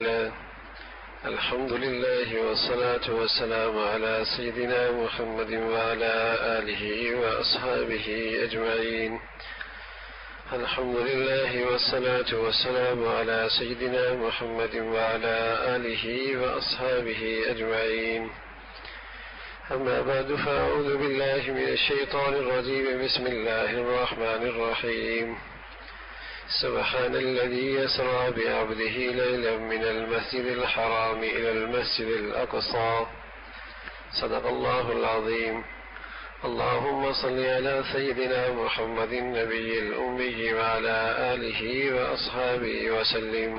الحمد لله والصلاة والسلام على سيدنا محمد وعلى آله وأصحابه أجمعين. الحمد لله والصلاة والسلام على سيدنا محمد وعلى آله وأصحابه أجمعين. أما بعد فأعوذ بالله من الشيطان الرجيم. بسم الله الرحمن الرحيم. سبحان الذي يسرى بعبده ليلا من المسجد الحرام إلى المسجد الأقصى. صدق الله العظيم. اللهم صل على سيدنا محمد النبي الأمي وعلى آله وأصحابه وسلم.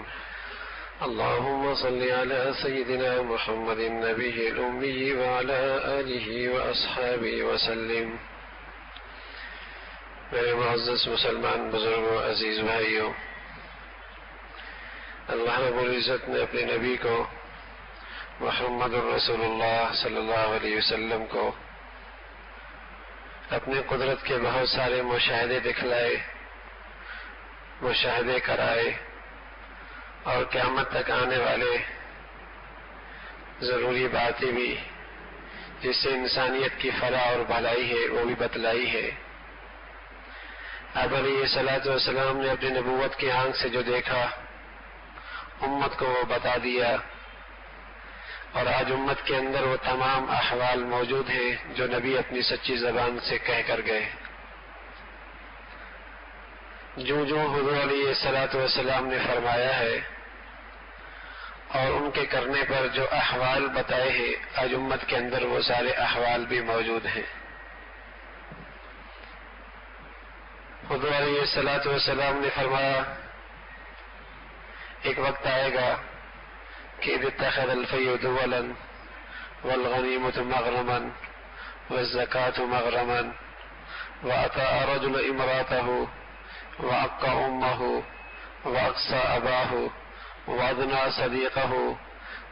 اللهم صل على سيدنا محمد النبي الأمي وعلى آله وأصحابه وسلم. میرے معزز مسلمان بزرگوں، عزیز بھائیوں، اللہ رب العزت نے اپنے نبی کو محمد الرسول اللہ صلی اللہ علیہ وسلم کو اپنے قدرت کے بہت سارے مشاہدے دکھلائے، مشاہدے کرائے، اور قیامت تک آنے والے ضروری باتیں بھی جس سے انسانیت کی فلاح اور بھلائی ہے وہ بھی بتلائی ہے۔ آپ علیہ الصلوۃ والسلام نے اپنی نبوت کی آنکھ سے جو دیکھا امت کو وہ بتا دیا، اور آج امت کے اندر وہ تمام احوال موجود ہیں جو نبی اپنی سچی زبان سے کہہ کر گئے۔ جو حضور علیہ الصلوۃ والسلام نے فرمایا ہے اور ان کے کرنے پر جو احوال بتائے ہیں، آج امت کے اندر وہ سارے احوال بھی موجود ہیں۔ حضور علیہ الصلوۃ والسلام نے فرمایا ایک وقت آئے گا کہ اذ اتخذ الفی دولا والغنیمۃ مغرما والزکاة مغرما وأطاع رجل امرأته وعق أمه وأقصى أباه وأدنى صديقه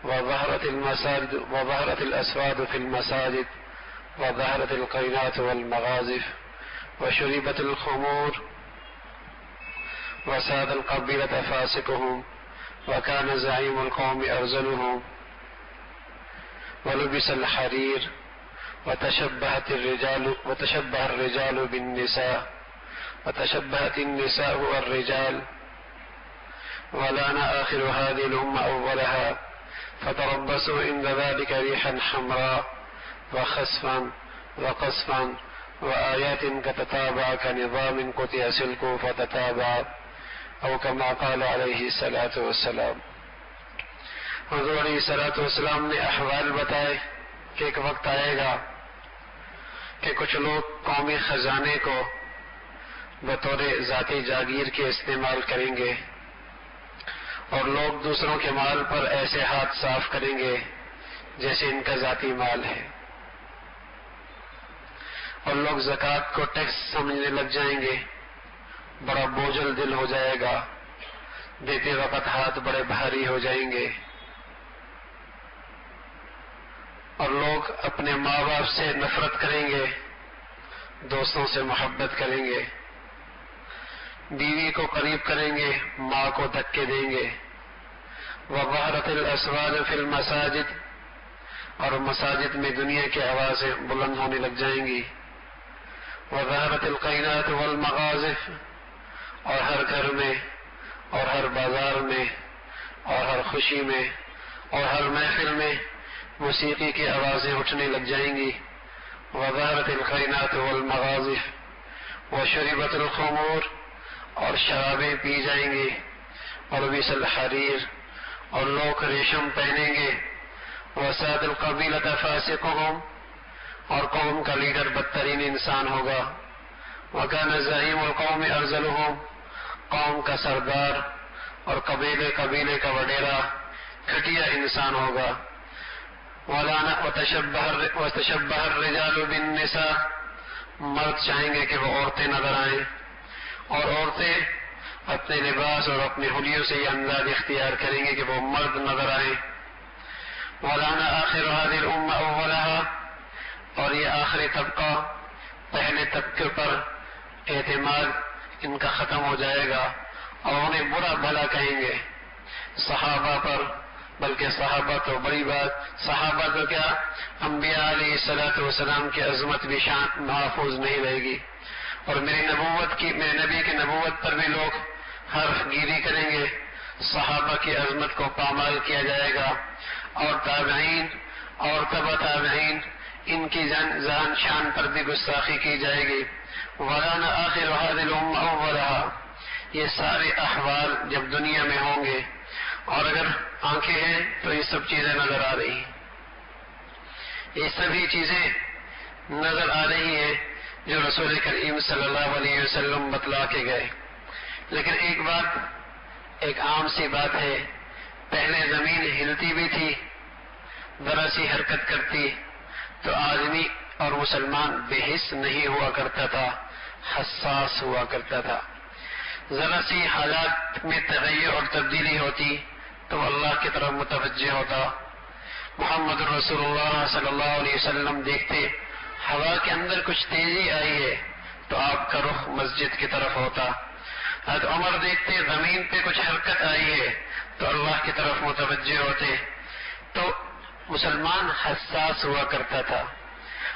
وظهرت الأسواد في المساجد وظهرت القينات والمغازف وشربت الخمور وساد القبيلة فاسقهم وكان زعيم القوم أرذلهم ولبس الحرير وتشبه الرجال بالنساء وتشبهت النساء والرجال ولان آخر هذه الأمة أولها فتربصوا عند ذلك ريحا حمراء وخسفا وقصفا وآيات كتتابع كنظام قطع سلكه فتتابع أو كما قال عليه الصلاة والسلام۔ حضور علیہ الصلاۃ والسلام نے احوال بتائے کہ ایک وقت آئے گا کہ کچھ لوگ قومی خزانے کو بطور ذاتی جاگیر کے استعمال کریں گے، اور لوگ دوسروں کے مال پر ایسے ہاتھ صاف کریں گے جیسے ان کا ذاتی مال ہے، اور لوگ زکوٰۃ کو ٹیکس سمجھنے لگ جائیں گے، بڑا بوجھل دل ہو جائے گا، دیتے وقت ہاتھ بڑے بھاری ہو جائیں گے، اور لوگ اپنے ماں باپ سے نفرت کریں گے، دوستوں سے محبت کریں گے، بیوی کو قریب کریں گے، ماں کو دھکے دیں گے۔ وظہرت الاسواد فی المساجد، اور مساجد میں دنیا کی آوازیں بلند ہونے لگ جائیں گی۔ وظہرت القینات والمغازف، اور ہر گھر میں اور ہر بازار میں اور ہر خوشی میں اور ہر محفل میں موسیقی کی آوازیں اٹھنے لگ جائیں گی۔ وظہرت القینات والمغازف وشربت الخمور، اور شرابیں پی جائیں گی۔ ولبس الحریر، اور لوگ ریشم پہنیں گے۔ وساد القبیلۃ فاسقهم، اور قوم کا لیڈر بدترین انسان ہوگا۔ وکان زعیم القوم ارذلهم، قوم کا سردار اور قبیلے کا وڈیرا گھٹیا انسان ہوگا۔ وتشبه الرجال بالنساء، مرد چاہیں گے کہ وہ عورتیں نظر آئیں، اور عورتیں اپنے لباس اور اپنے حلیوں سے یہ انداز اختیار کریں گے کہ وہ مرد نظر آئیں۔ ولان آخر هذه الأمة أولها، اور یہ آخری طبقہ پہلے طبقے پر اعتماد ان کا ختم ہو جائے گا، اور انہیں برا بھلا کہیں گے۔ صحابہ پر، بلکہ صحابہ تو بڑی بات، صحابہ تو کیا انبیاء علیہ الصلوۃ والسلام کی عظمت بھی شان محفوظ نہیں رہے گی، اور میرے نبی کی نبوت پر بھی لوگ حرف گیری کریں گے، صحابہ کی عظمت کو پامال کیا جائے گا، اور تابعین اور تبع تابعین ان کی جان شان پر بھی گستاخی کی جائے گی۔ وَلَانَ آخِرُ هَذِهِ الْأُمَّةِ أَوَّلَهَا، یہ سارے احوال جب دنیا میں ہوں گے، اور اگر آنکھیں ہیں تو یہ سب چیزیں نظر آ رہی ہیں، یہ سبھی چیزیں نظر آ رہی ہیں جو رسول کریم صلی اللہ علیہ وسلم بتلا کے گئے۔ لیکن ایک بات، ایک عام سی بات ہے، پہلے زمین ہلتی بھی تھی، ذرا سی حرکت کرتی تو آدمی اور مسلمان بے حس نہیں ہوا کرتا تھا، حساس ہوا کرتا تھا، ذرا سی حالات میں تغیر اور تبدیلی ہوتی تو اللہ کی طرف متوجہ ہوتا۔ محمد رسول اللہ صلی اللہ علیہ وسلم دیکھتے ہوا کے اندر کچھ تیزی آئی ہے تو آپ کا رخ مسجد کی طرف ہوتا۔ حضرت عمر دیکھتے زمین پہ کچھ حرکت آئی ہے تو اللہ کی طرف متوجہ ہوتے۔ تو مسلمان حساس ہوا کرتا تھا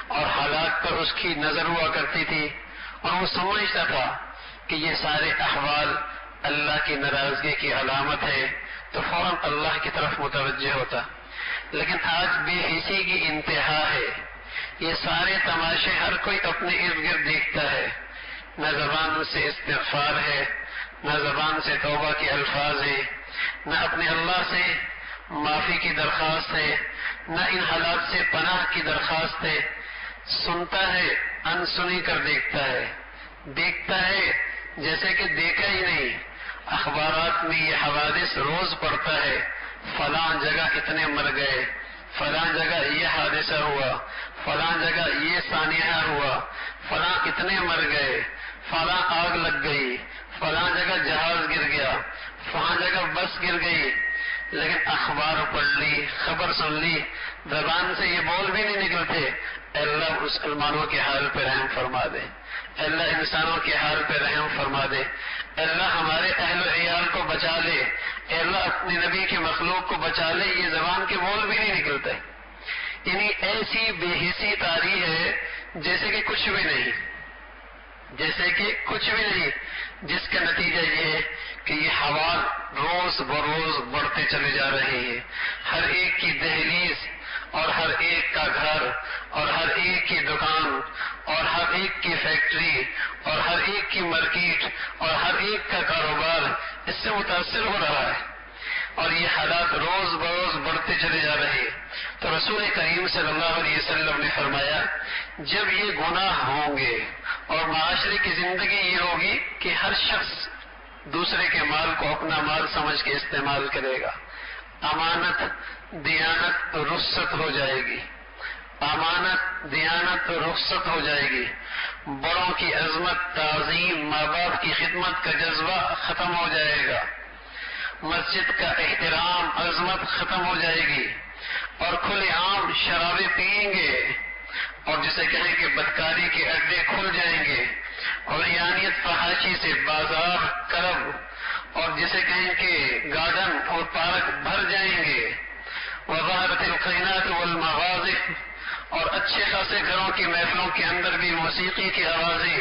اور حالات پر اس کی نظر ہوا کرتی تھی، اور وہ سمجھتا تھا کہ یہ سارے احوال اللہ کی ناراضگی کی علامت ہے، تو فوراً اللہ کی طرف متوجہ ہوتا۔ لیکن آج بے حسی کی انتہا ہے، یہ سارے تماشے ہر کوئی اپنے ارد گرد دیکھتا ہے، نہ زبان سے استغفار ہے، نہ زبان سے توبہ کے الفاظ ہیں، نہ اپنے اللہ سے معافی کی درخواست ہے، نہ ان حالات سے پناہ کی درخواست ہے، سنتا ہے انسنی کر دیکھتا ہے جیسے کہ دیکھا ہی نہیں۔ اخبارات میں یہ حوادث روز پڑتا ہے، فلاں جگہ اتنے مر گئے، فلاں جگہ یہ حادثہ ہوا، فلاں جگہ یہ سانحہ ہوا، فلاں اتنے مر گئے، فلاں آگ لگ گئی، فلاں جگہ جہاز گر گیا، فلاں جگہ بس گر گئی۔ لیکن اخبار پڑھ لی، خبر سن لی، زبان سے یہ بول بھی نہیں نکلتے، اے اللہ مسلمانوں کے حال پہ رحم فرما دے، اے اللہ انسانوں کے حال پہ رحم فرما دے، اے اللہ ہمارے اہل و عیال کو بچا لے، اے اللہ اپنے نبی کی مخلوق کو بچا لے، یہ زبان کے بول بھی نہیں نکلتے۔ یعنی ایسی بے حسی طاری ہے جیسے کہ کچھ بھی نہیں، جس کا نتیجہ یہ ہے کہ یہ حوال روز بروز بڑھتے چلے جا رہے ہیں۔ ہر ایک کی دہلیز اور ہر ایک کا گھر اور ہر ایک کی دکان اور ہر ایک کی فیکٹری اور ہر ایک کی مارکیٹ اور ہر ایک کا کاروبار اس سے متاثر ہو رہا ہے، اور یہ حالات روز بروز بڑھتے چلے جا رہے ہیں۔ تو رسول کریم صلی اللہ علیہ وسلم نے فرمایا جب یہ گناہ ہوں گے اور معاشرے کی زندگی یہ ہوگی کہ ہر شخص دوسرے کے مال کو اپنا مال سمجھ کے استعمال کرے گا، امانت دیانت رخصت ہو جائے گی، امانت دیانت رخصت ہو جائے گی، بڑوں کی عظمت تعظیم ماں باپ کی خدمت کا جذبہ ختم ہو جائے گا، مسجد کا احترام عظمت ختم ہو جائے گی، اور کھلے عام شرابیں پئیں گے، اور جسے کہیں کہ بدکاری کے اڈے کھل جائیں گے، اور یانیت فحاشی سے بازار کلب اور جسے کہیں کہ گارڈن اور پارک بھر جائیں گے، وظہرت القینات والمغازف، اور اچھے خاصے گھروں کی محفلوں کے اندر بھی موسیقی کی آوازیں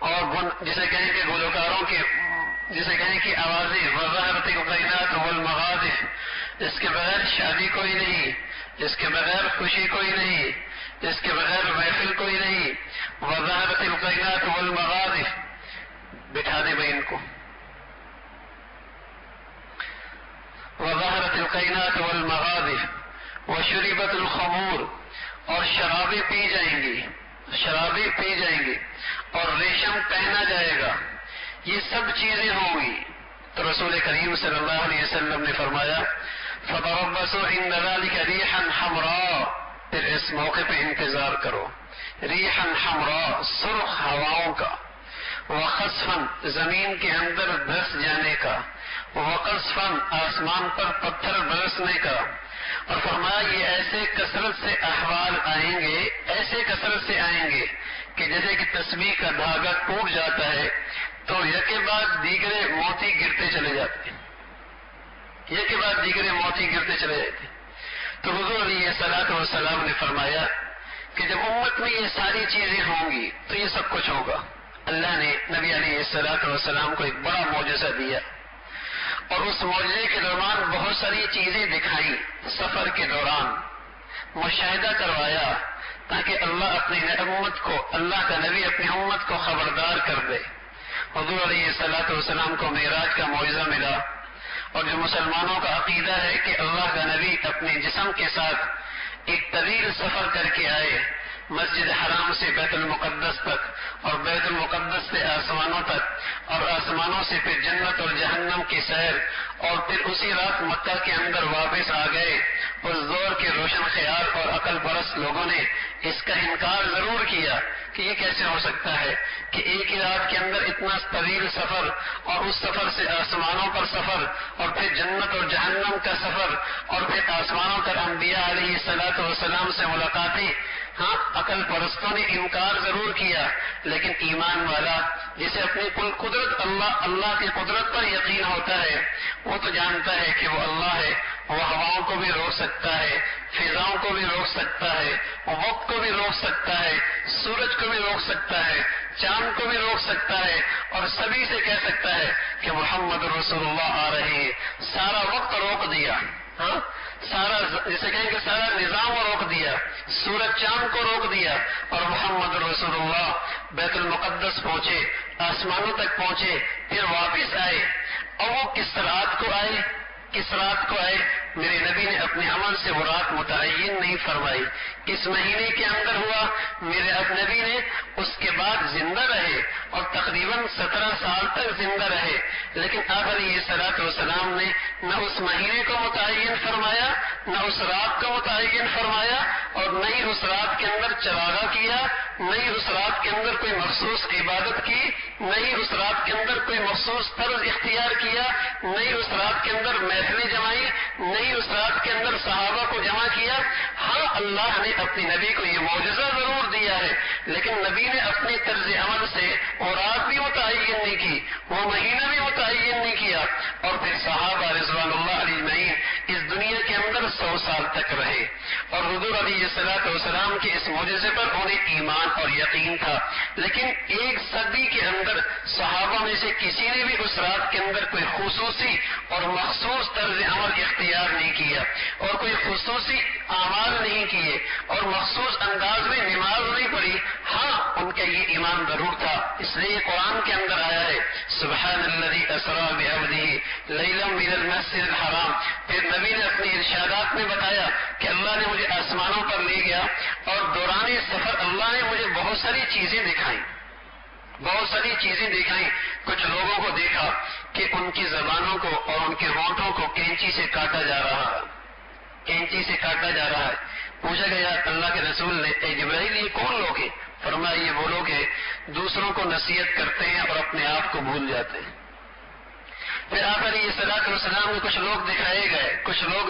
اور جسے کہیں کہ گلوکاروں کے جسے کہیں کہ آوازیں، وظہرت القینات والمغازف، اس کے بغیر شادی کوئی نہیں، اس کے بغیر خوشی کوئی نہیں، اس کے بغیر محفل کوئی نہیں، وظہرت القینات والمغازف۔ بٹھا دے بھائی ان کو، وظہرت القینات والمغازف وشربت الخمور، اور شرابیں پی جائیں گی اور ریشم پہنا جائے گا، یہ سب چیزیں ہوں گی۔ تو رسول کریم صلی اللہ علیہ وسلم نے فرمایا فَتَرَبَّصُوا إِنَّ ذَلِكَ رِيحًا حَمْرَاء، پھر اس موقع پہ انتظار کرو، ریحًا حمراء، سرخ ہواؤں کا، وَخَسْفًا، زمین کے اندر دھس جانے کا، وَقَسْفًا، آسمان پر پتھر برسنے کا، اور فرمایا یہ ایسے کثرت سے احوال آئیں گے، ایسے کثرت سے آئیں گے کہ جیسے کہ تسبیح کا دھاگا ٹوٹ جاتا ہے تو یکے بعد دیگرے موتی گرتے چلے جاتے ہیں۔ یہ کے بعد دیگرے موتی گرتے چلے جاتے. تو حضور علیہ الصلوۃ والسلام نے فرمایا کہ جب امت میں یہ ساری چیزیں ہوں گی تو یہ سب کچھ ہوگا. اللہ نے نبی علیہ الصلوۃ والسلام کو ایک بڑا معجزہ دیا اور اس معجزے کے دوران بہت ساری چیزیں دکھائیں. سفر کے دوران مشاہدہ کروایا تاکہ اللہ اپنی امت کو، اللہ کا نبی اپنی امت کو خبردار کر دے. حضور علیہ الصلوۃ والسلام کو معراج کا معجزہ ملا، اور جو مسلمانوں کا عقیدہ ہے کہ اللہ کا نبی اپنے جسم کے ساتھ ایک طویل سفر کر کے آئے، مسجد حرام سے بیت المقدس تک، اور بیت المقدس سے آسمانوں تک، اور آسمانوں سے پھر جنت اور جہنم کی سیر، اور پھر اسی رات مکہ کے اندر واپس آ گئے. اس دور کے روشن خیال اور عقل پرست لوگوں نے اس کا انکار ضرور کیا کہ یہ کیسے ہو سکتا ہے کہ ایک ہی رات کے اندر اتنا طویل سفر، اور اس سفر سے آسمانوں پر سفر، اور پھر جنت اور جہنم کا سفر، اور پھر آسمانوں پر انبیاء علیہ الصلوۃ والسلام سے ملاقاتیں. ہاں، عقل پرستوں نے انکار ضرور کیا، لیکن ایمان والا جسے اپنی قدرت اللہ کی قدرت پر یقین ہوتا ہے، وہ تو جانتا ہے کہ وہ اللہ ہے. وہ ہواؤں کو بھی روک سکتا ہے، فضاؤں کو بھی روک سکتا ہے، وقت کو بھی روک سکتا ہے، سورج کو بھی روک سکتا ہے، چاند کو بھی روک سکتا ہے، اور سبھی سے کہہ سکتا ہے کہ محمد رسول اللہ آ رہے ہیں. سارا وقت روک دیا، ہاں، سارا جسے کہیں کہ سارا نظام روک دیا، سورج چاند کو روک دیا، اور محمد رسول اللہ بیت المقدس پہنچے، آسمانوں تک پہنچے، پھر واپس آئے. اور وہ کس رات کو آئے؟ کس رات کو آئے؟ میرے نبی نے اپنے عمل سے وہ رات متعین نہیں فرمائی. کس مہینے کے اندر ہوا؟ میرے نبی نے اس کے بعد زندہ رہے، اور تقریباً 17 سال تک زندہ رہے، لیکن آپ علیہ الصلوۃ والسلام نے نہ اس مہینے کو متعین فرمایا، نہ اس رات کو متعین فرمایا، اور نہ ہی اس رات کے اندر چراغاں کیا، نہ ہی اس رات کے اندر کوئی مخصوص عبادت کی، نہ ہی اس رات کے اندر کوئی مخصوص طرز اختیار کیا، نہ ہی اس رات کے اندر محفلیں جمائی، نہ ہی اس رات کے اندر صحابہ کو جمع کیا. ہاں، اللہ نے اپنی نبی کو یہ معجزہ ضرور دیا ہے، لیکن نبی نے اپنے طرز عمل سے وہ رات بھی متعین نہیں کی، وہ مہینہ بھی متعین نہیں کیا. اور پھر صحابہ رضوان اللہ علیہ اجمعین اس دنیا کے اندر 100 سال تک رہے، اور حضور علیہ الصلوۃ والسلام کے اس معجزے پر انہیں ایمان اور یقین تھا. لیکن ایک صدی کے اندر صحابہ میں سے کسی نے بھی اس رات کے اندر کوئی خصوصی اور مخصوص طرز عمل اختیار نہیں کیا، اور کوئی خصوصی اعمال نہیں کیے، اور مخصوص انداز میں نماز نہیں پڑھی. ہاں، ان کا یہ ایمان ضرور تھا. اس لیے قرآن کے اندر آیا ہے سبحان الذی اسریٰ بعبدہ لیلا من المسجد الحرام. پھر نبی نے اپنے ارشادات میں بتایا کہ اللہ نے مجھے آسمانوں پر لے گیا، اور دوران سفر اللہ نے مجھے بہت ساری چیزیں دکھائیں، بہت ساری چیزیں دکھائیں. کچھ لوگوں کو دیکھا کہ ان کی زبانوں کو اور ان کے ہونٹوں کو کینچی سے کاٹا جا رہا ہے، کینچی سے کاٹا جا رہا ہے. پوچھا گیا اللہ کے رسول نے، اے جبرائیل یہ کون لوگ ہیں؟ فرمایا یہ وہ لوگ ہیں دوسروں کو نصیحت کرتے ہیں اور اپنے آپ کو بھول جاتے ہیں. پھر آپ علیہ الصلوۃ والسلام کو کچھ لوگ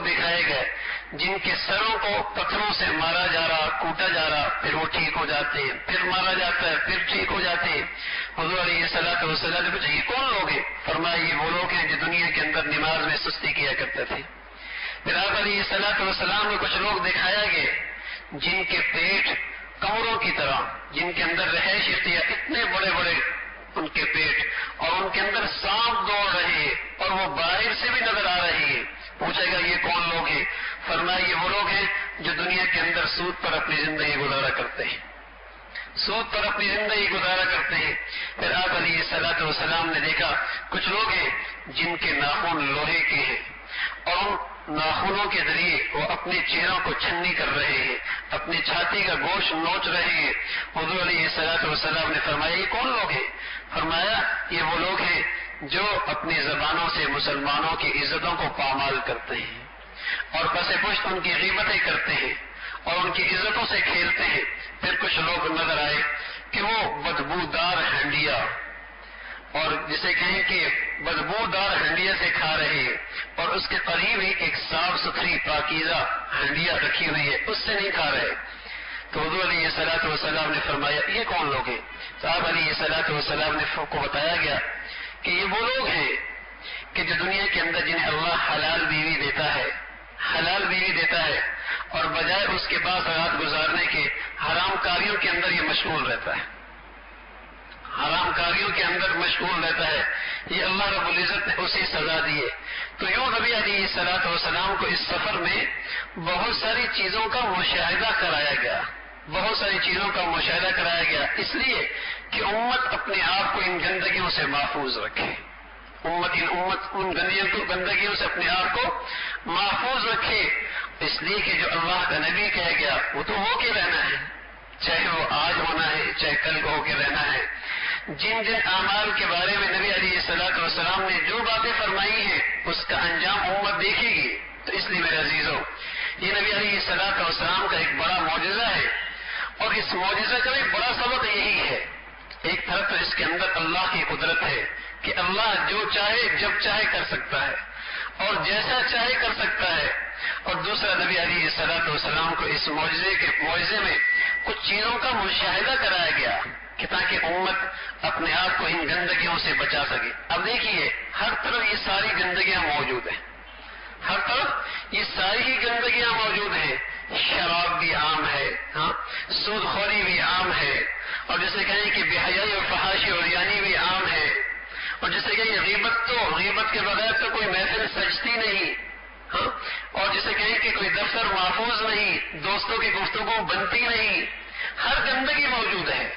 دکھائے گئے جن کے سروں کو پتھروں سے مارا جا رہا، کوٹا جا رہا، پھر وہ ٹھیک ہو جاتے ہیں، پھر مارا جاتا ہے، پھر ٹھیک ہو جاتے ہیں. حضور علیہ الصلوۃ والسلام نے پوچھا یہ کون لوگ ہیں؟ فرمایا یہ وہ لوگ ہیں جو دنیا کے اندر نماز میں سستی کیا کرتے تھے. پھر آپ علیہ الصلوۃ والسلام نے کچھ لوگ دکھایا گئے جن کے پیٹ کمروں کی طرح، جن کے اندر رہائش اختیار، اتنے بڑے بڑے ان کے پیٹ، اور ان کے اندر سانپ دوڑ رہے ہیں، اور وہ باہر سے بھی نظر آ رہے ہیں. پوچھے گا یہ کون لوگ ہیں؟ فرمایا یہ وہ لوگ ہیں جو دنیا کے اندر سود پر اپنی زندگی گزارا کرتے ہیں، سود پر اپنی زندگی گزارا کرتے ہیں. پھر آپ علیہ الصلوۃ والسلام نے دیکھا کچھ لوگ ہیں جن کے ناخن لوہے کے ہیں، اور ان ناخنوں کے ذریعے وہ اپنے چہروں کو چھنی کر رہے ہیں، اپنی چھاتی کا گوشت نوچ رہے ہیں. حضور علیہ الصلوۃ والسلام نے فرمایا یہ کون لوگ ہیں؟ فرمایا یہ وہ لوگ ہیں جو اپنی زبانوں سے مسلمانوں کی عزتوں کو پامال کرتے ہیں، اور پس پشت ان کی غیبتیں کرتے ہیں، اور ان کی عزتوں سے کھیلتے ہیں. پھر کچھ لوگ نظر آئے کہ وہ بدبودار ہنڈیا، اور جسے کہیں کہ بدبودار ہنڈیا سے کھا رہے ہیں، اور اس کے قریب ہی ایک صاف ستھری پاکیزہ ہنڈیا رکھی ہوئی ہے، اس سے نہیں کھا رہے. تو حضور علیہ الصلوۃ والسلام نے فرمایا یہ کون لوگ ہیں؟ صاحب علیہ الصلوۃ والسلام نے کو بتایا گیا کہ یہ وہ لوگ ہیں کہ جو دنیا کے اندر جنہیں اللہ حلال بیوی دیتا ہے اور بجائے اس کے پاس رات گزارنے کے حرام کاریوں کے اندر یہ مشغول رہتا ہے، یہ اللہ رب العزت نے اسے سزا دی ہے۔ تو یوں نبی علیہ الصلوۃ والسلام کو اس سفر میں بہت ساری چیزوں کا مشاہدہ کرایا گیا، اس لیے کہ امت اپنے آپ کو ان گندگیوں سے محفوظ رکھے، ان گندگیوں سے اپنے آپ کو محفوظ رکھے، اس لیے کہ جو اللہ کا نبی کہہ گیا وہ تو ہو کے رہنا ہے، چاہے وہ آج ہونا ہے چاہے کل کو ہو کے رہنا ہے۔ جن اعمال کے بارے میں نبی علیہ الصلوۃ والسلام نے جو باتیں فرمائی ہیں اس کا انجام امت دیکھے گی۔ تو اس لیے میرے عزیزو، یہ نبی علیہ الصلوۃ والسلام کا ایک بڑا معجزہ ہے، اور اس معجزہ کا ایک بڑا سبق یہی ہے، ایک طرف تو اس کے اندر اللہ کی قدرت ہے کہ اللہ جو چاہے جب چاہے کر سکتا ہے اور جیسا چاہے کر سکتا ہے، اور دوسرا نبی علیہ الصلوۃ والسلام کو اس معجزے میں کچھ چیزوں کا مشاہدہ کرایا گیا کہ تاکہ امت اپنے آپ کو ان گندگیوں سے بچا سکے۔ اب دیکھیے، ہر طرف یہ ساری گندگیاں موجود ہیں، شراب بھی عام ہے، سود خوری بھی عام ہے، اور جیسے کہیں کہ بے حیائی اور فحاشی اور ریانی بھی عام ہے، اور جیسے کہ غیبت کے بغیر تو کوئی محفل سجتی نہیں، اور جیسے کہیں کہ کوئی دفتر محفوظ نہیں، دوستوں کی گفتگو بنتی نہیں، ہر گندگی موجود ہے۔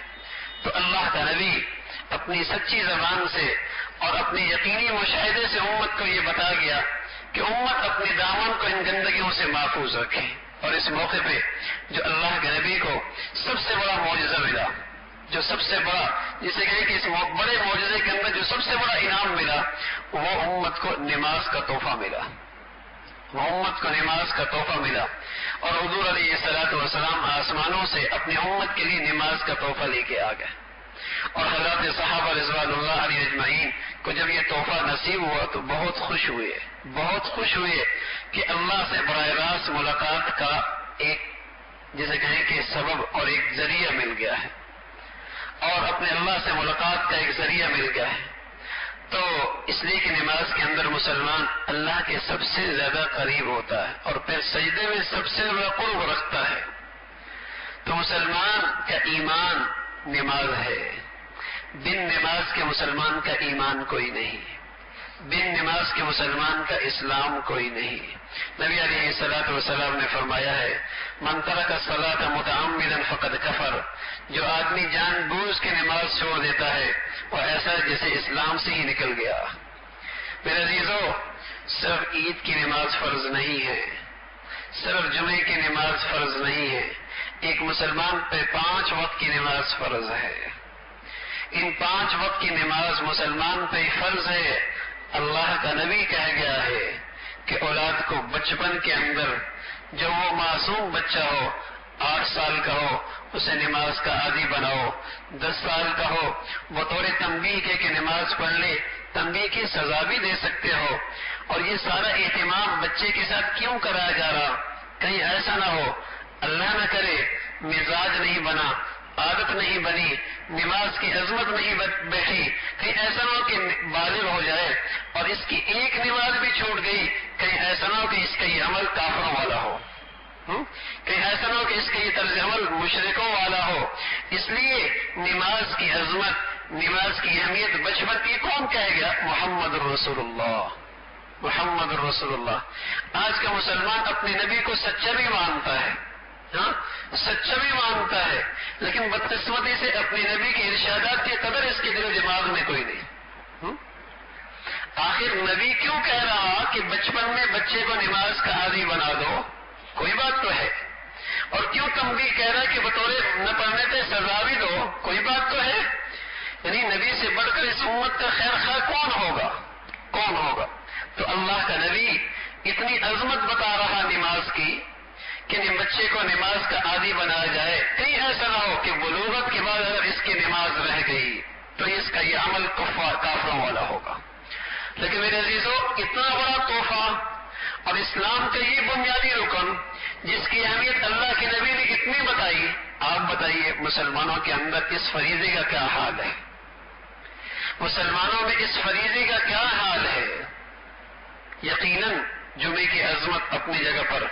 تو اللہ کا نبی اپنی سچی زبان سے اور اپنے یقینی مشاہدے سے امت کو یہ بتا گیا کہ امت اپنے دامن کو ان گندگیوں سے محفوظ رکھے۔ اور اس موقع پہ جو اللہ کے نبی کو سب سے بڑا معجزہ ملا، جسے کہیں کہ اس بڑے معجزے کے اندر جو سب سے بڑا انعام ملا، وہ امت کو نماز کا تحفہ ملا، اور حضور علیہ الصلوۃ والسلام آسمانوں سے اپنی امت کے لیے نماز کا تحفہ لے کے آ گئے، اور حضرات صحابہ رضوان اللہ علیہ اجمعین کو جب یہ تحفہ نصیب ہوا تو بہت خوش ہوئے کہ اللہ سے براہ راست ملاقات کا ایک جسے کہیں کہ سبب اور ایک ذریعہ مل گیا ہے، اور اپنے اللہ سے ملاقات کا ایک ذریعہ مل گیا ہے۔ تو اس لیے کہ نماز کے اندر مسلمان اللہ کے سب سے زیادہ قریب ہوتا ہے، اور پھر سجدے میں سب سے زیادہ قرب رکھتا ہے۔ تو مسلمان کا ایمان نماز ہے، بن نماز کے مسلمان کا ایمان کوئی نہیں، بن نماز کے مسلمان کا اسلام کوئی نہیں۔ نبی علیہ الصلوۃ والسلام نے فرمایا ہے، من ترک الصلاۃ متعمدا فقد کفر، جو آدمی جان بوجھ کے نماز چھوڑ دیتا ہے وہ ایسا جیسے اسلام سے ہی نکل گیا۔ میرے عزیزو، صرف عید کی نماز فرض نہیں ہے، صرف جمعے کی نماز فرض نہیں ہے، ایک مسلمان پہ 5 وقت کی نماز فرض ہے۔ ان 5 وقت کی نماز مسلمان پہ فرض ہے۔ اللہ کا نبی کہہ گیا ہے کہ اولاد کو بچپن کے اندر جو وہ معصوم بچہ ہو، 8 سال کا ہو، اسے نماز کا عادی بناؤ، 10 سال کا ہو بطور تنبیہ کہ نماز پڑھ لے، تنبیہ کی سزا بھی دے سکتے ہو۔ اور یہ سارا اہتمام بچے کے ساتھ کیوں کرایا جا رہا؟ کہیں ایسا نہ ہو، اللہ نہ کرے مزاج نہیں بنا، عادت نہیں بنی، نماز کی عظمت نہیں بیٹھی، کہیں ایسا نہ ہو کہ بالغ ہو جائے اور اس کی ایک نماز بھی چھوٹ گئی، کہیں ایسا نہ ہو کہ اس کا یہ عمل کافروں والا ہو، کہیں ایسا نہ ہو کہ اس کا یہ طرز عمل مشرکوں والا ہو۔ اس لیے نماز کی عظمت، نماز کی اہمیت بچپن کی کون کہے گا؟ محمد الرسول اللہ۔ آج کا مسلمان اپنے نبی کو سچا بھی مانتا ہے، لیکن بدقسمتی سے اپنے نبی کے ارشادات کی قدر اس کے دل و دماغ میں کوئی نہیں۔ آخر نبی کیوں کہہ رہا کہ بچپن میں بچے کو نماز کا عادی بنا دو؟ کوئی بات تو ہے۔ اور کیوں تنبیہ کہہ رہا ہے کہ بطور نہ پڑھنے پہ سزا بھی دو؟ کوئی بات تو ہے۔ یعنی نبی سے بڑھ کر اس امت کا خیر خواہ کون ہوگا؟ تو اللہ کا نبی اتنی عظمت بتا رہا نماز کی کہ بچے کو نماز کا عادی بنایا جائے، کہیں ایسا نہ ہو کہ بلوغت کے بعد اگر اس کی نماز رہ گئی تو اس کا یہ عمل کافروں والا ہوگا۔ لیکن میرے عزیزو، اتنا بڑا تحفہ اور اسلام کا یہ بنیادی رکن جس کی اہمیت اللہ کے نبی نے اتنی بتائی، آپ بتائیے مسلمانوں کے اندر اس فریضے کا کیا حال ہے؟ مسلمانوں میں اس فریضے کا کیا حال ہے؟ یقیناً جمعے کی عظمت اپنی جگہ پر،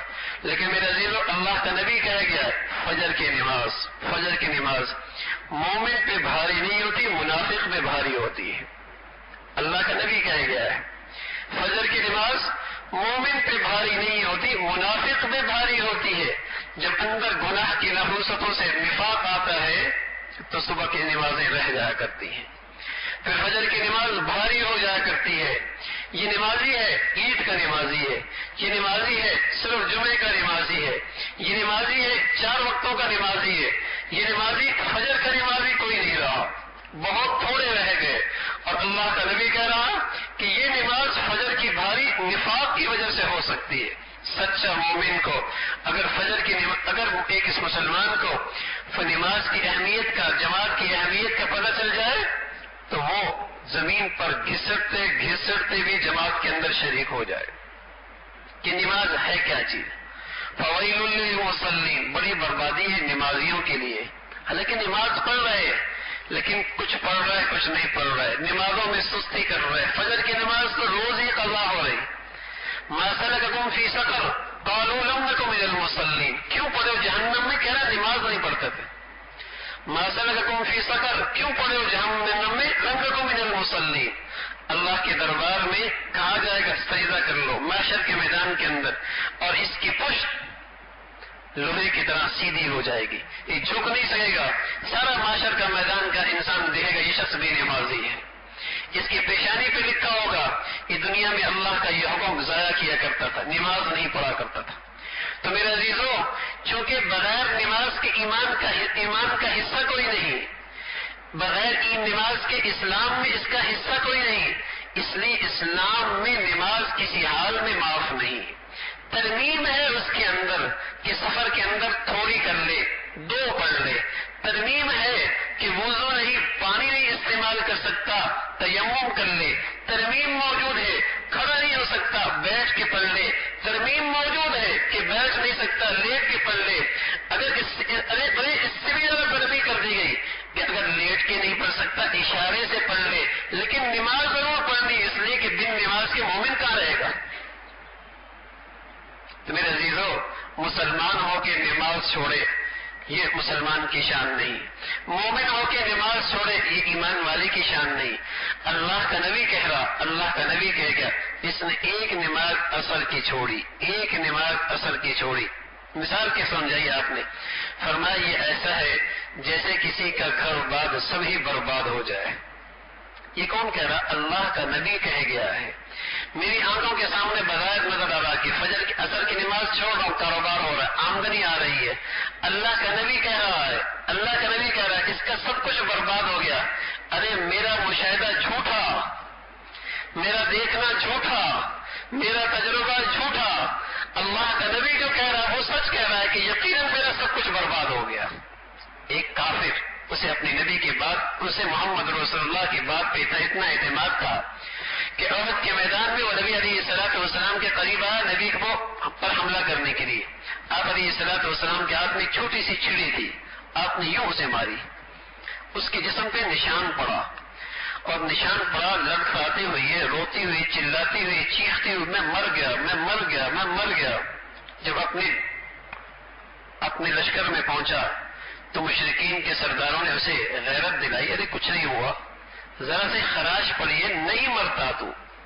لیکن میرے عزیزو اللہ کا نبی کہہ گیا ہے فجر کی نماز مومن پہ بھاری نہیں ہوتی، منافق پہ بھاری ہوتی ہے۔ اللہ کا نبی کہہ گیا ہے فجر کی نماز مومن پہ بھاری نہیں ہوتی، منافق پہ بھاری ہوتی ہے۔ جب اندر گناہ کی نحوستوں سے نفاق آتا ہے تو صبح کی نمازیں رہ جایا کرتی ہیں، پھر فجر کی نماز بھاری ہو جایا کرتی ہے۔ یہ نمازی ہے عید کا نمازی ہے، یہ نمازی ہے صرف جمعے کا نمازی ہے، یہ نمازی ہے 4 وقتوں کا نمازی ہے، یہ نمازی فجر کا نمازی کوئی نہیں رہا، بہت تھوڑے رہ گئے۔ اور اللہ کا نبی کہہ رہا کہ یہ نماز فجر کی بھاری نفاق کی وجہ سے ہو سکتی ہے۔ سچا مومن کو اگر اگر ایک اس مسلمان کو نماز کی اہمیت کا، جماعت کی اہمیت کا پتہ چل جائے تو وہ زمین پر گھسٹتے بھی جماعت کے اندر شریک ہو جائے کہ نماز ہے کیا چیز۔ فویل للمصلین، بڑی بربادی ہے نمازیوں کے لیے، حالانکہ نماز پڑھ رہے لیکن کچھ پڑھ رہا ہے کچھ نہیں پڑھ رہا ہے، نمازوں میں سستی کر رہے ہیں۔ فجر کی نماز تو روز ہی قضا ہو رہی۔ ما سلککم فی سقر قالوا لم نک من المصلین، کیوں پڑھے ہو جہنم میں؟ کہہ رہا نماز نہیں پڑھتے تھے۔ ما سلککم فی سقر، کیوں پڑھے ہو جہنم میں؟ لم نک من المصلین۔ اللہ کے دربار میں کہا جائے گا سجدہ کر لو محشر کے میدان کے اندر، اور اس کی پشت لوہے کی طرح سیدھی ہو جائے گی، یہ جھک نہیں سکے گا۔ سارا معاشر کا میدان کا انسان دیکھے گا یہ شخص بھی نمازی ہے، اس کی پیشانی پہ لکھا ہوگا یہ دنیا میں اللہ کا یہ حکم ضائع کیا کرتا تھا، نماز نہیں پڑھا کرتا تھا۔ تو میرے عزیزو، چونکہ بغیر نماز کے ایمان کا حصہ کوئی نہیں، بغیر نماز کے اسلام میں اس کا حصہ کوئی نہیں، اس لیے اسلام میں نماز کسی حال میں معاف نہیں۔ ترمیم ہے اس کے اندر کہ سفر کے اندر تھوڑی کر لے، 2 پڑھ لے۔ ترمیم ہے کہ وضو نہیں، پانی نہیں استعمال کر سکتا، تیمم کر لے۔ ترمیم موجود ہے کھڑا نہیں ہو سکتا، بیٹھ کے پڑھ لے۔ ترمیم موجود ہے کہ بیٹھ نہیں سکتا، لیٹ کے پڑھ لے۔ اگر اس سے بھی زیادہ ترمیم کر دی گئی کہ اگر لیٹ کے نہیں پڑھ سکتا اشارے سے پڑھ لے، لیکن نماز ضرور پڑھنی، اس لیے کہ بن نماز کے مومن کہاں رہے گا؟ تو میرے عزیزو، مسلمان ہو کے نماز چھوڑے یہ مسلمان کی شان نہیں، مومن ہو کے نماز چھوڑے یہ ایمان والی کی شان نہیں۔ اللہ کا نبی کہہ رہا، اللہ کا نبی کہہ گیا اس نے ایک نماز عصر کی چھوڑی، ایک نماز عصر کی چھوڑی۔ مثال کے سمجھائیے آپ نے، فرمایا یہ ایسا ہے جیسے کسی کا گھر بعد سبھی برباد ہو جائے۔ یہ کون کہہ رہا؟ اللہ کا نبی کہہ گیا ہے۔ میری آنکھوں کے سامنے بظاہر نظر آ رہا کہ فجر کی عصر کی نماز چھوڑ رہا ہوں، کاروبار ہو رہا ہے، آمدنی آ رہی ہے۔ اللہ کا نبی کہہ رہا ہے، اللہ کا نبی کہہ رہا ہے اس کا سب کچھ برباد ہو گیا۔ ارے میرا مشاہدہ جھوٹا، میرا دیکھنا جھوٹا، میرا تجربہ جھوٹا، اللہ کا نبی جو کہہ رہا ہے وہ سچ کہہ رہا ہے کہ یقیناً میرا سب کچھ برباد ہو گیا۔ ایک کافر، اسے اپنی نبی کی بات، اسے محمد رسول اللہ کی بات پہ اتنا اعتماد تھا کہ احد کے میدان میں وہ نبی علیہ السلام کے قریب آیا نبی کو پر حملہ کرنے کے لیے۔ آپ علیہ السلام کے ہاتھ میں چھوٹی سی چھری تھی، آپ نے یوں اسے ماری، اس کے جسم پہ نشان پڑا، اور نشان پڑا لڑکھڑاتی ہوئی، روتی ہوئی، چلاتی ہوئی، چیختی ہوئی، میں مر گیا، میں مر گیا، میں مر گیا۔ جب اپنے لشکر میں پہنچا تو مشرکین کے سرداروں نے اسے غیرت دلائی، ارے کچھ نہیں ہوا، ذرا سے خراش پڑی ہے، نہیں مرتا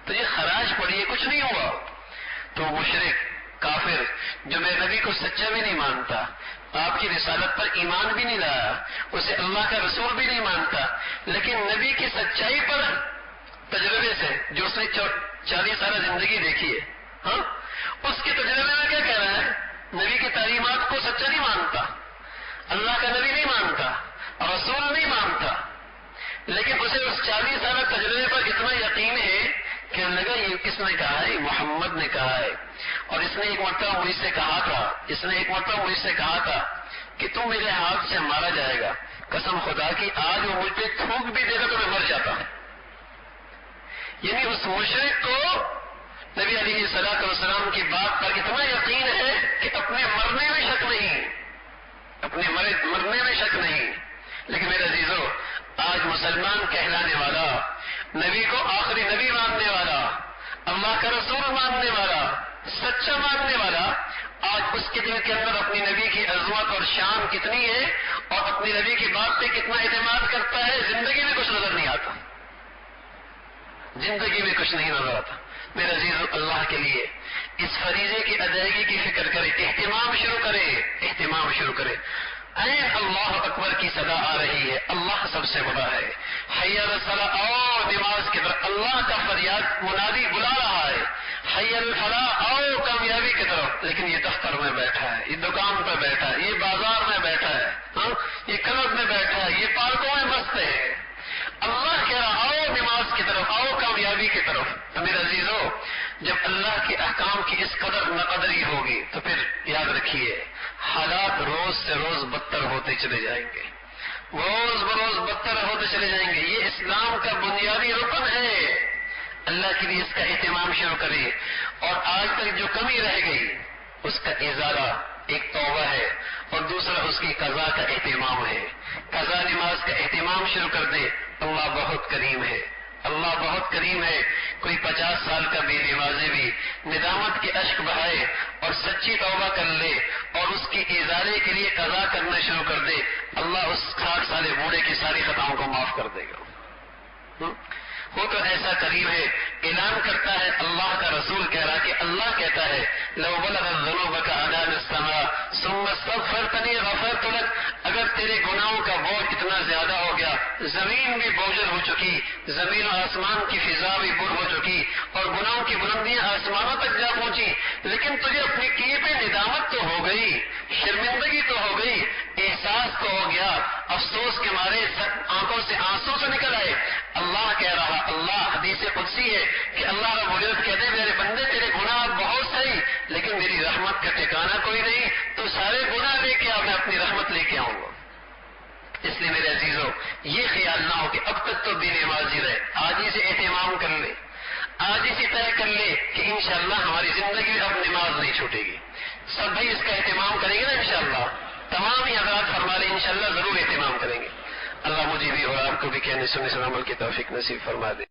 تو یہ خراش پڑی ہے، کچھ نہیں ہوا۔ تو مشرک کافر جو میرے نبی کو سچا بھی نہیں مانتا، آپ کی رسالت پر ایمان بھی نہیں لایا، اسے اللہ کا رسول بھی نہیں مانتا، لیکن نبی کی سچائی پر تجربے سے جو اس نے 40 سالہ زندگی دیکھی ہے، ہاں، اس کے تجربے میں کیا کہہ رہا ہے؟ نبی کی تعلیمات کو سچا نہیں مانتا، اللہ کا نبی نہیں مانتا، رسول نہیں مانتا، لیکن اسے اس 40 سالہ تجربے پر اتنا یقین ہے کہ لگا یہ کس نے کہا ہے؟ محمد نے کہا ہے، اور اس نے ایک مرتبہ مجھ سے کہا تھا کہ تم میرے ہاتھ سے مارا جائے گا، قسم خدا کی آج وہ مجھ پہ تھوک بھی دے گا تو میں مر جاتا ہوں۔ یعنی اس مشرک کو نبی علیہ السلام کی بات پر اتنا یقین ہے کہ اپنے مرنے میں شک نہیں، لیکن میرے عزیزو آج مسلمان کہلانے والا، نبی کو آخری نبی ماننے والا، اللہ کا رسول ماننے والا، سچا ماننے والا، آج اس کے دل کے اندر اپنی نبی کی عظمت اور شان کتنی ہے اور اپنی نبی کی بات پہ کتنا اعتماد کرتا ہے، زندگی میں کچھ نظر نہیں آتا، زندگی میں کچھ نہیں نظر آتا۔ میرے عزیزو، اللہ کے لیے اس فریضے کی ادائیگی کی فکر کرے، اہتمام شروع کرے، اہتمام شروع کرے۔ این اللہ اکبر کی صدا آ رہی ہے، اللہ سب سے بڑا ہے، حی علی الصلاۃ، آؤ نماز کی طرف، اللہ کا فریاد منادی بلا رہا ہے، حی علی الفلاح، آؤ کامیابی کی طرف، لیکن یہ دفتر میں بیٹھا ہے، یہ دکان پہ بیٹھا ہے، یہ بازار میں بیٹھا ہے، یہ کلب میں بیٹھا ہے، یہ پارکوں میں مست ہے۔ اللہ کہہ رہا آؤ نماز کی طرف، آؤ کامیابی کی طرف۔ تو میرے عزیزو، جب اللہ کے احکام کی اس قدر ناقدری ہوگی تو پھر یاد رکھیے حالات روز سے روز بدتر ہوتے چلے جائیں گے، روز بروز بدتر ہوتے چلے جائیں گے۔ یہ اسلام کا بنیادی رکن ہے، اللہ کے لیے اس کا اہتمام شروع کرے، اور آج تک جو کمی رہ گئی اس کا ازالہ ایک توبہ ہے، اور دوسرا اس کی قضا کا اہتمام ہے۔ قضا نماز کا اہتمام شروع کر دے، اللہ بہت کریم ہے، اللہ بہت کریم ہے۔ کوئی 50 سال کا بے نمازی بھی ندامت کے اشک بہائے اور سچی توبہ کر لے اور اس کی ازالے کے لیے قضا کرنا شروع کر دے، اللہ اس 60 سالے بوڑھے کی ساری خطاؤں کو معاف کر دے گا۔ وہ تو ایسا کریم ہے، اعلان کرتا ہے اللہ کا رسول کہہ رہا کہ اللہ کہتا ہے لو بلغت ذنوبک عنان السماء ثم استغفرتنی غفرت لک، اگر تیرے گناہوں کا بوجھ اتنا زیادہ ہو گیا، زمین بھی بوجھل ہو چکی، زمین و آسمان کی فضا بھی بر ہو چکی اور گناہوں کی بلندیاں آسمانوں تک جا پہنچی، لیکن تجھے اپنے کیے پہ ندامت تو ہو گئی، شرمندگی تو ہو گئی، احساس تو ہو گیا، افسوس کے مارے آنکھوں سے آنسو سے نکل آئے۔ اللہ کہہ رہا، اللہ حدیث قدسی ہے کہ اللہ رب العزت کہتے ہیں میرے بندے تیرے گناہ بہت صحیح لیکن میری رحمت کا ٹھکانہ کوئی نہیں، تو سارے گناہ لے کے آ، میں اپنی رحمت لے کے آؤں گا۔ اس لیے میرے عزیزوں، یہ خیال نہ ہو کہ اب تک تو بے نمازی رہے، آج ہی سے اہتمام کر لے، آج ہی سے طے کر لے کہ انشاءاللہ ہماری زندگی میں اب نماز نہیں چھوٹے گی، سب بھی اس کا اہتمام کریں گے نا انشاءاللہ، تمام ہی حضرات فرما لیں انشاءاللہ ضرور اہتمام کریں گے۔ اللہ مجھے بھی اور آپ کو بھی کہنے سننے سے عمل کی توفیق نصیب فرما دے۔